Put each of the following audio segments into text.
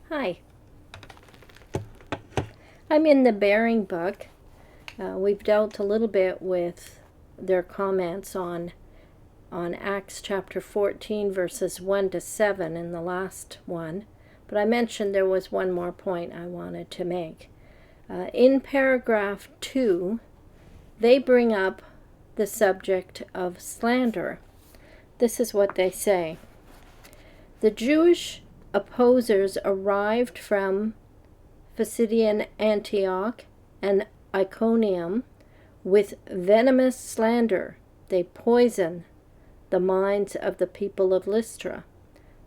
Hi. I'm in the Bearing book. We've dealt a little bit with their comments on Acts chapter 14 verses 1 to 7 in the last one, but I mentioned there was one more point I wanted to make. In paragraph 2, they bring up the subject of slander. This is what they say. The Jewish opposers arrived from Pisidian Antioch and Iconium with venomous slander. They poison the minds of the people of Lystra.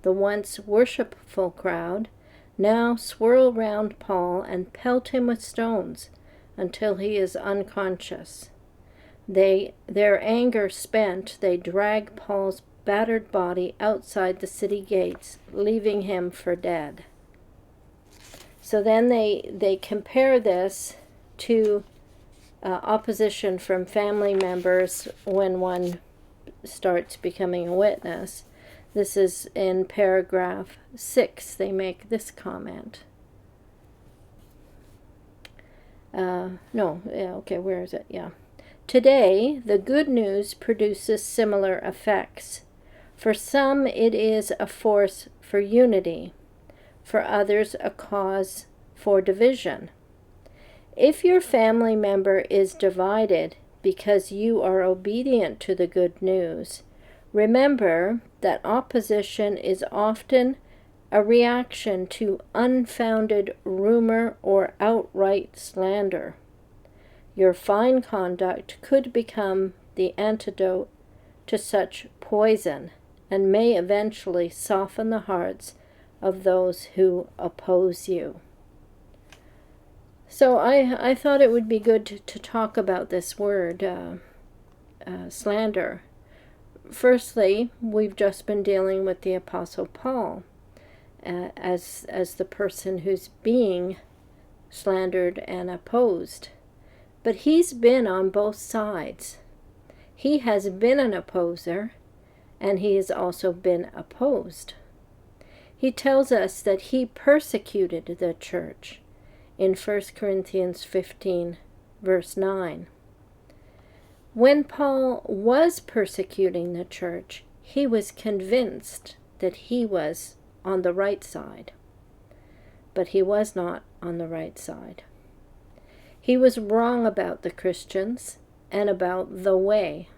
The once worshipful crowd now swirl round Paul and pelt him with stones until he is unconscious. Their anger spent, they drag Paul's battered body outside the city gates, leaving him for dead. So then they compare this to opposition from family members when one starts becoming a witness. This is in paragraph 6. They make this comment. Where is it? Yeah. Today, the good news produces similar effects. For some, it is a force for unity. For others, a cause for division. If your family member is divided because you are obedient to the good news, remember that opposition is often a reaction to unfounded rumor or outright slander. Your fine conduct could become the antidote to such poison and may eventually soften the hearts of those who oppose you. So I thought it would be good to talk about this word, slander. Firstly, we've just been dealing with the Apostle Paul as the person who's being slandered and opposed. But he's been on both sides. He has been an opposer, and he has also been opposed. He tells us that he persecuted the church in 1 Corinthians 15, verse 9. When Paul was persecuting the church, he was convinced that he was on the right side. But he was not on the right side. He was wrong about the Christians and about the way.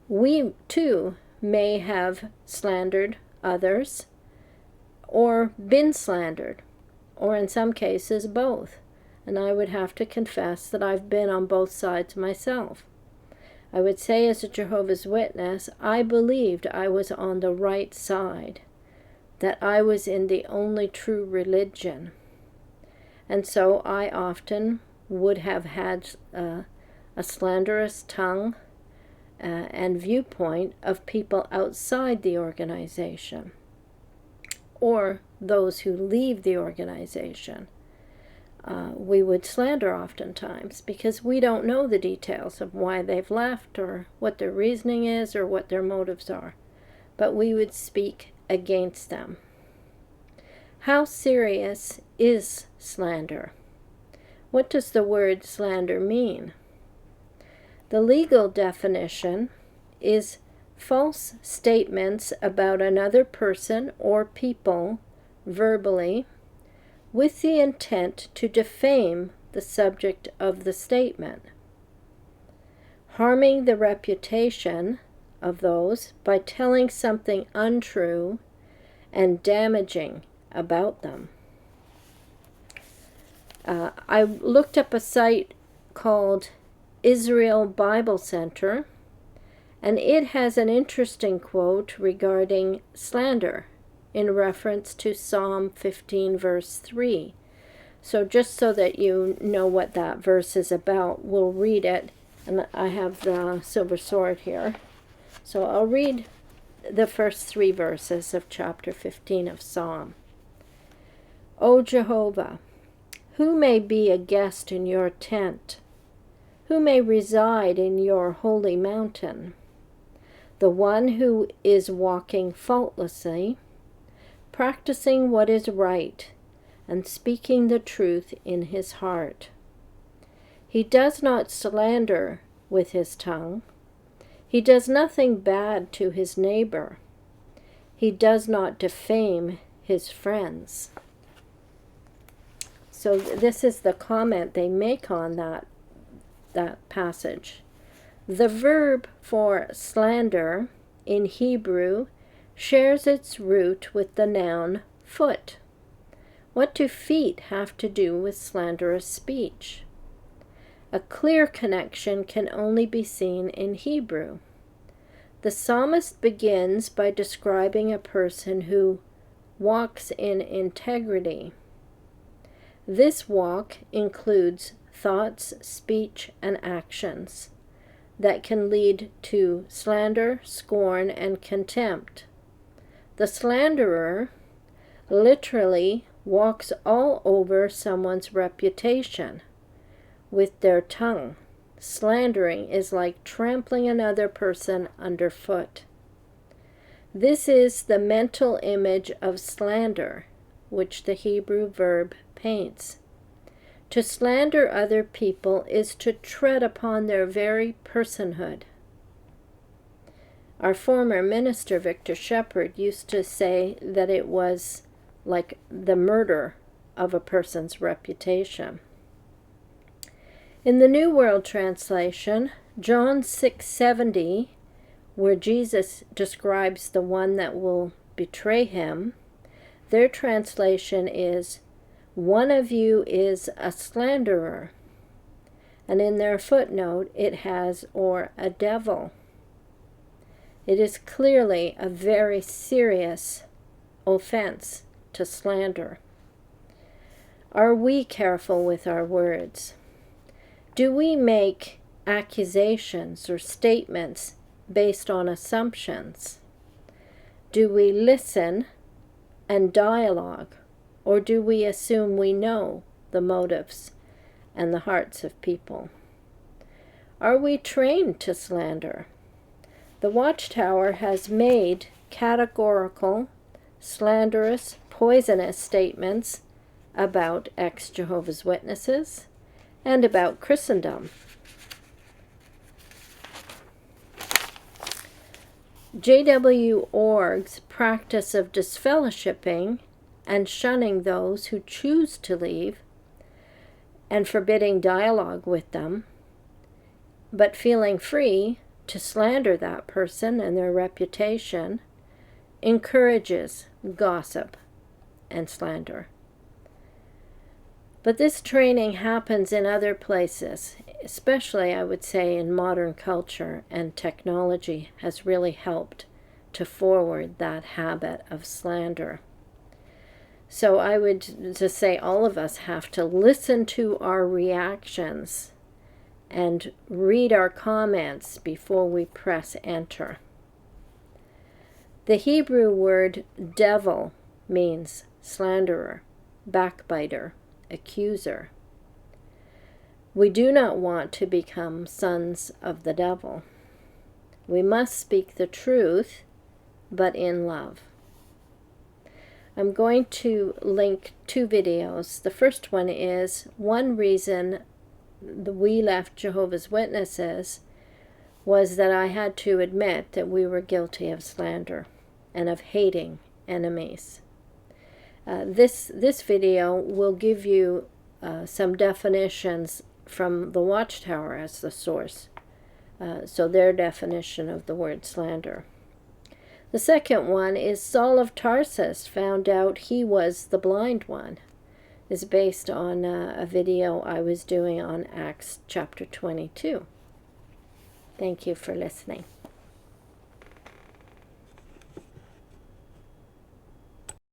We, too, may have slandered others or been slandered, or in some cases both. And I would have to confess that I've been on both sides myself. I would say as a Jehovah's Witness, I believed I was on the right side, that I was in the only true religion. And so I often would have had a slanderous tongue and viewpoint of people outside the organization, or those who leave the organization. We would slander oftentimes because we don't know the details of why they've left or what their reasoning is or what their motives are. But we would speak against them. How serious is slander? What does the word slander mean? The legal definition is false statements about another person or people verbally with the intent to defame the subject of the statement, harming the reputation of those by telling something untrue and damaging about them. I looked up a site called Israel Bible Center, and it has an interesting quote regarding slander in reference to Psalm 15, verse 3. So just so that you know what that verse is about, we'll read it. And I have the silver sword here. So I'll read the first 3 verses of chapter 15 of Psalm. O Jehovah, who may be a guest in your tent? Who may reside in your holy mountain? The one who is walking faultlessly, practicing what is right, and speaking the truth in his heart. He does not slander with his tongue. He does nothing bad to his neighbor. He does not defame his friends. So this is the comment they make on that passage. The verb for slander in Hebrew shares its root with the noun foot. What do feet have to do with slanderous speech? A clear connection can only be seen in Hebrew. The psalmist begins by describing a person who walks in integrity. This walk includes thoughts, speech, and actions that can lead to slander, scorn, and contempt. The slanderer literally walks all over someone's reputation with their tongue. Slandering is like trampling another person underfoot. This is the mental image of slander, which the Hebrew verb paints. To slander other people is to tread upon their very personhood. Our former minister, Victor Shepherd, used to say that it was like the murder of a person's reputation. In the New World Translation, John 6:70, where Jesus describes the one that will betray him, their translation is, "One of you is a slanderer." And in their footnote, it has, or a devil. It is clearly a very serious offense to slander. Are we careful with our words? Do we make accusations or statements based on assumptions? Do we listen and dialogue, or do we assume we know the motives and the hearts of people? Are we trained to slander? The Watchtower has made categorical, slanderous, poisonous statements about ex-Jehovah's Witnesses and about Christendom. J.W. Org's practice of disfellowshipping and shunning those who choose to leave and forbidding dialogue with them, but feeling free to slander that person and their reputation, encourages gossip and slander. But this training happens in other places, especially, I would say, in modern culture, and technology has really helped to forward that habit of slander. So I would just say all of us have to listen to our reactions and read our comments before we press enter. The Hebrew word devil means slanderer, backbiter, accuser. We do not want to become sons of the devil. We must speak the truth, but in love. I'm going to link 2 videos. The first one is one reason we left Jehovah's Witnesses was that I had to admit that we were guilty of slander and of hating enemies. This video will give you some definitions from the Watchtower as the source, so their definition of the word slander. The second one is Saul of Tarsus found out he was the blind one. Is based on a video I was doing on Acts chapter 22. Thank you for listening.